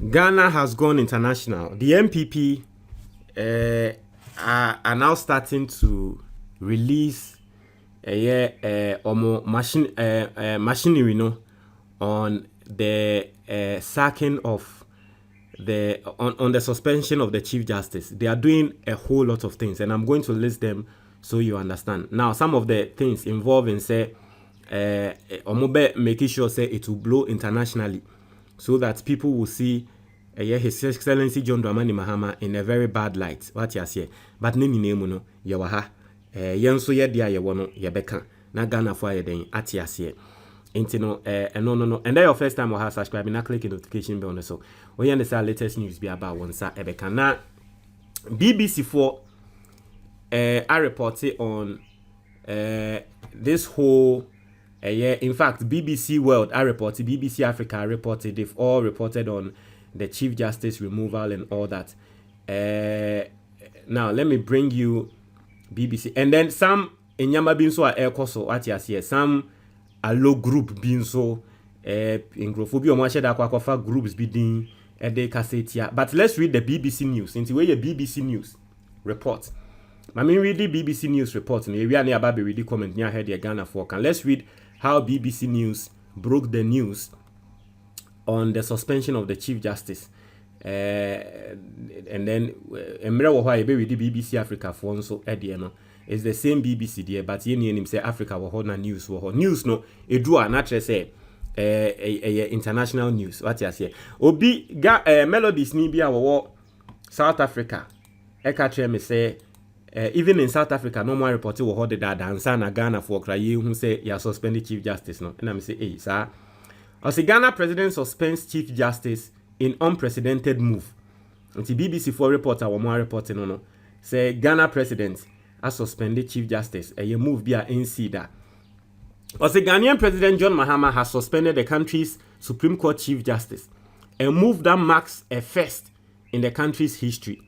Ghana has gone international. The MPP are now starting to release machinery on the sacking of on the suspension of the Chief Justice. They are doing a whole lot of things, and I'm going to list them so you understand. Now, some of the things involving say making sure say it will blow internationally, so that people will see His Excellency John Dramani Mahama in a very bad light. What you say? But nini name no yawaha yenso ye dia ye wono ye beka na Ghana for ye den atiase. No, and then your first time or have subscribe and click the notification bell on so we understand latest news be about one sa ebeka na BBC 4 I reported on this whole in fact BBC World I reported, BBC Africa I reported, they've all reported on the Chief Justice removal and all that. Now let me bring you BBC, and then some in Yama Binso are air coso at here, some a low group Binso in Grophobia Mashada Quakofa groups bidding a day cassetia. But let's read the BBC News into where your BBC News report. I mean, read the BBC News report and we are near Baby read the comment near head Ghana for. And let's read how BBC News broke the news on the suspension of the Chief Justice. And then Emra why be with the BBC Africa for so Ediano. It's the same BBC there, but you him say Africa will na news news no it do not say international news. What you say? Obi melodies ni bia wo South Africa. Eka me say even in South Africa no more report wo hold that dancer na Ghana for cry who say you suspended Chief Justice no. And I say hey sir. As the Ghana president suspends Chief Justice in unprecedented move. Until BBC 4 reporter or more reporting no say Ghana president has suspended Chief Justice. A move via NC that. As the Ghanaian President John Mahama has suspended the country's Supreme Court Chief Justice, a move that marks a first in the country's history.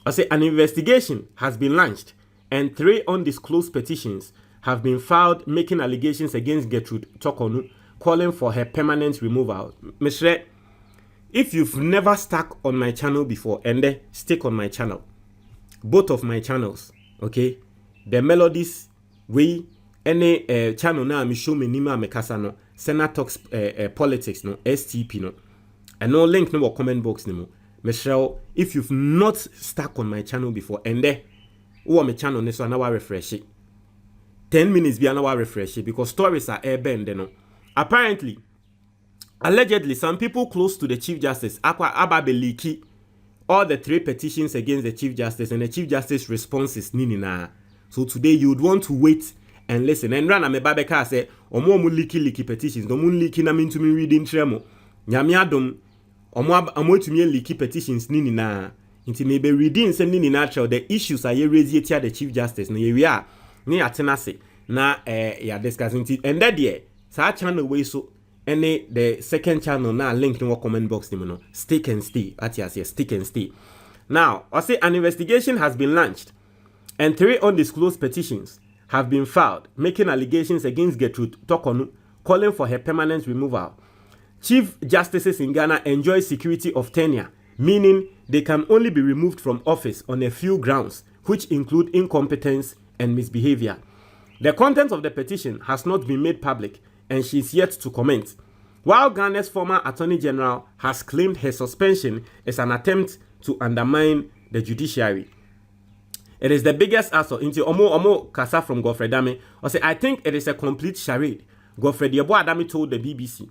As an investigation has been launched and 3 undisclosed petitions have been filed making allegations against Gertrude Tokonu, calling for her permanent removal. Mr. If you've never stuck on my channel before, and then stick on my channel, both of my channels, okay, the Melodies, we any channel now me show me nima me kasa no, Senna Talks Politics no, STP no, and no link no comment box no. Michelle, if you've not stuck on my channel before, and then my channel ne so now refresh it. 10 minutes be now refresh it because stories are airbend no. Apparently, allegedly, some people close to the Chief Justice Ababeliki all the 3 petitions against the Chief Justice, and the Chief Justice responses ninina. So today you would want to wait and listen. And run me babeka say omo liki petitions. No mun liki na min to me reading tremo. Nyame adom omo to me liki petitions ninina. Inti me be reading say ninina trail the issues are raised here the Chief Justice. No we are ni atena se na ya discussing it. And that there sa channel way so any the second channel now link in the comment box no stick and stay at here stick and stay. Now I say an investigation has been launched and 3 undisclosed petitions have been filed making allegations against Gertrude Tokonu, calling for her permanent removal. Chief Justices in Ghana enjoy security of tenure, meaning they can only be removed from office on a few grounds, which include incompetence and misbehavior. The content of the petition has not been made public and she is yet to comment. While Ghana's former Attorney General has claimed her suspension is an attempt to undermine the judiciary. It is the biggest assault into Omo Kasa from Godfred Dame. I think it is a complete charade. Godfred Dame told the BBC.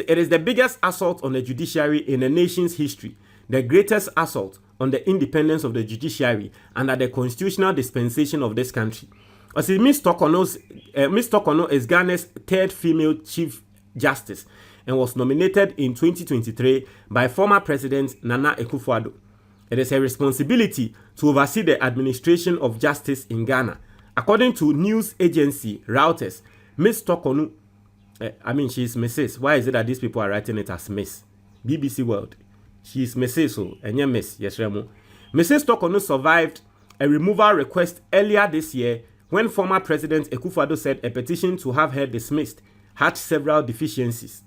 It is the biggest assault on the judiciary in the nation's history, the greatest assault on the independence of the judiciary under the constitutional dispensation of this country. Miss Tokono is Ghana's 3rd female Chief Justice and was nominated in 2023 by former President Nana Akufo-Addo. It is her responsibility to oversee the administration of justice in Ghana. According to news agency Reuters, Miss Tokonu, she is Mrs. Why is it that these people are writing it as Miss? BBC World. She is Mrs. So, and yeah, Miss, yes, Remo. Mrs. Tokonu survived a removal request earlier this year when former President Akufo-Addo said a petition to have her dismissed had several deficiencies.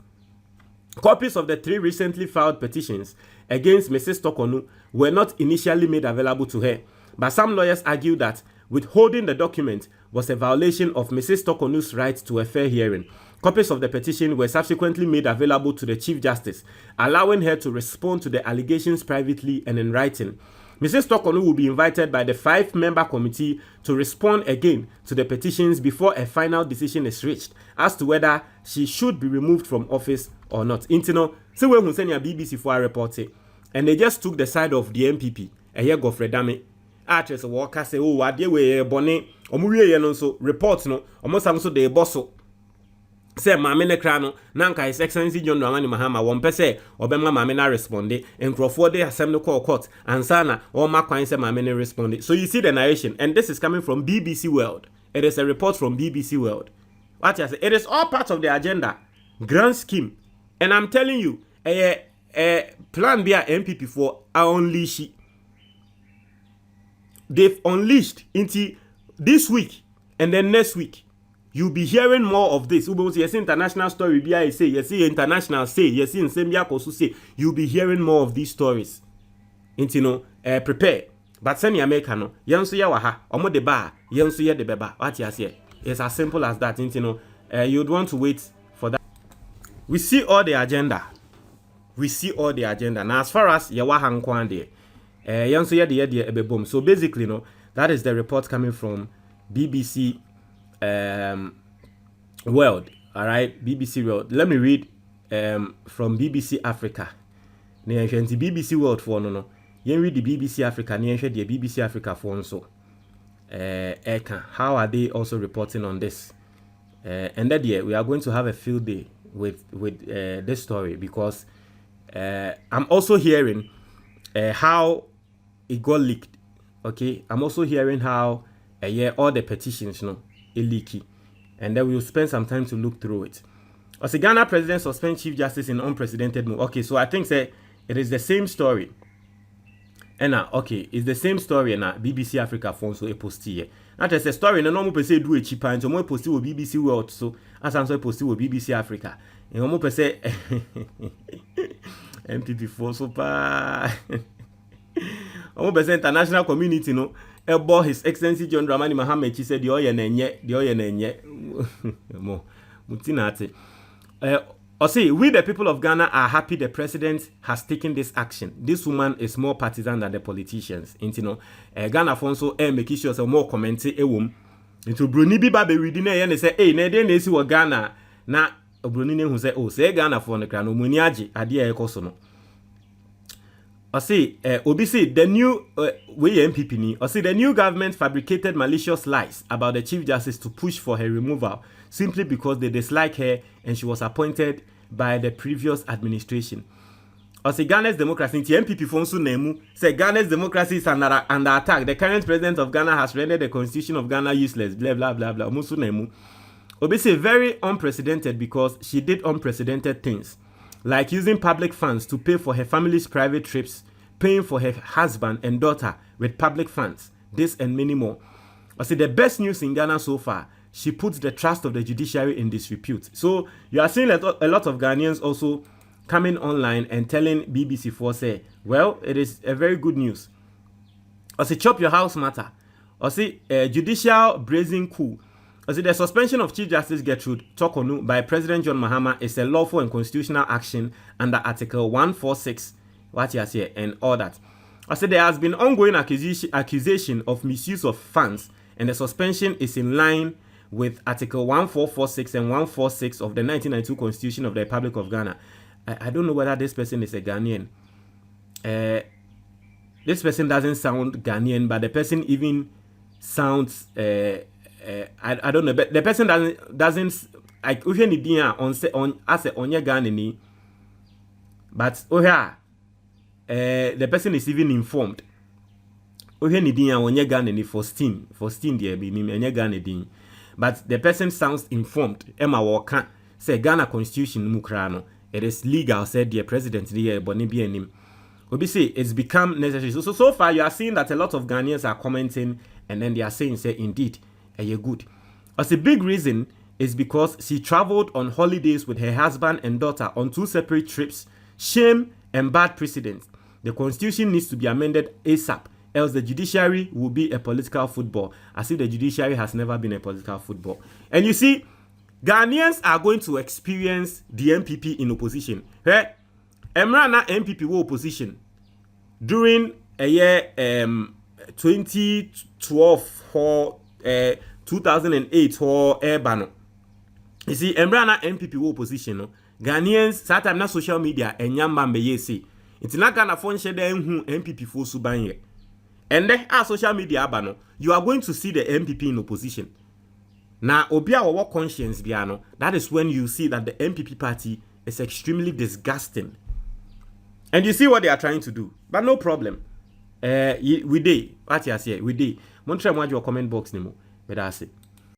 Copies of the 3 recently filed petitions against Mrs. Tokonu were not initially made available to her, but some lawyers argue that withholding the document was a violation of Mrs. Tokonu's right to a fair hearing. Copies of the petition were subsequently made available to the Chief Justice, allowing her to respond to the allegations privately and in writing. Mrs. Tokonu will be invited by the 5-member committee to respond again to the petitions before a final decision is reached as to whether she should be removed from office or not. Intino, so when Hussein BBC for a report, and they just took the side of the MPP, a year Godfred Dame. Actress Walker say, oh, what they were bonnet, or Muria so reports no, almost also the bosso. Say Mamene Crano, Nanka His Excellency John Dramani Mahama, one per se, or Bema Mamena responded, and Crawford de Assembly Court, and Sana, or Macquine say Mamene responded. So you see the narration, and this is coming from BBC World. It is a report from BBC World. What I say, it is all part of the agenda, grand scheme, and I'm telling you, plan B MPP for unleash. They've unleashed into this week and then next week. You'll be hearing more of this. Yes, international story. BI say, yes, international say, yes, in Sembia Kosu say. You'll be hearing more of these stories. Into prepare. But send America no. Yansu ya waha. Omo de ba. Yansu ya de beba. What you say? It's as simple as that. Into you'd want to wait for that. We see all the agenda. Now, as far as Yawaha Nkwande, yansu ya de ebe boom. So basically, no, that is the report coming from BBC. World, all right, BBC World. Let me read from BBC Africa. BBC World for no. You read the BBC Africa. The BBC Africa for so. How are they also reporting on this? And that year we are going to have a field day with this story because I'm also hearing how it got leaked. Okay, I'm also hearing how all the petitions, leaky, and then we'll spend some time to look through it. As the Ghana president suspends Chief Justice in unprecedented move. Okay, so I think it is the same story. And okay, it's the same story and BBC Africa phone so a post here. Not just a story, no normal person do a cheap and so more post with BBC World so as I'm so post with BBC Africa. And more person MPP phone so pa more person international community Ebo His Excellency John Dramani Mahama he said the oye nenye mo mutinate we the people of Ghana are happy the president has taken this action. This woman is more partisan than the politicians. Ghana Fonso make sure so more commenting into Bruni Biba be reading and say hey na dey na esi wo Ghana na Bruni ne hu say oh say Ghana for the crano muniaji ade e koso no. Obisi, the new MPP the new government fabricated malicious lies about the Chief Justice to push for her removal simply because they dislike her and she was appointed by the previous administration. Ghana's democracy, MPP Fonsu Nemu, say Ghana's democracy is under attack. The current president of Ghana has rendered the constitution of Ghana useless, blah, blah, blah, blah. Musu Nemu. Obisi, very unprecedented because she did unprecedented things. Like using public funds to pay for her family's private trips, paying for her husband and daughter with public funds, this and many more. The best news in Ghana so far, she puts the trust of the judiciary in disrepute. So you are seeing a lot of Ghanaians also coming online and telling BBC4 say, well, it is a very good news. Chop your house matter. Judicial brazen coup. The suspension of Chief Justice Gertrude Tokonu by President John Mahama is a lawful and constitutional action under Article 146, what you say, and all that. There has been ongoing accusation of misuse of funds, and the suspension is in line with Article 1446 and 146 of the 1992 Constitution of the Republic of Ghana. I don't know whether this person is a Ghanaian. This person doesn't sound Ghanaian, but the person even sounds... I don't know, but the person doesn't like on as a onye Ghanaian, but the person is even informed. Onye Ghanaian for steam there be onye Ghanaian, but the person sounds informed. Emma Walker say Ghana Constitution mukrano. It is legal, said the president there Bonibi and him. Obviously, it's become necessary. So far you are seeing that a lot of Ghanaians are commenting and then they are saying say indeed. You're good. As a big reason is because she traveled on holidays with her husband and daughter on 2 separate trips. Shame and bad precedent. The constitution needs to be amended ASAP, else the judiciary will be a political football, as if the judiciary has never been a political football. And you see, Ghanaians are going to experience the MPP in opposition. Hey, Emrana MPP were opposition during a year 2012 or 2008 or Urbano. You see, Emrana MPP were opposition. No? Ghanaians, sometimes na social media, and Yamba Meyesi. It's not gonna function there who MPP for Subanye. And then, our social media, Abano, you are going to see the MPP in opposition. Now, Obia or what conscience, Biano, that is when you see that the MPP party is extremely disgusting. And you see what they are trying to do. But no problem. We did. What you say? We did. Montreal, your comment box, Nemo. But that's it.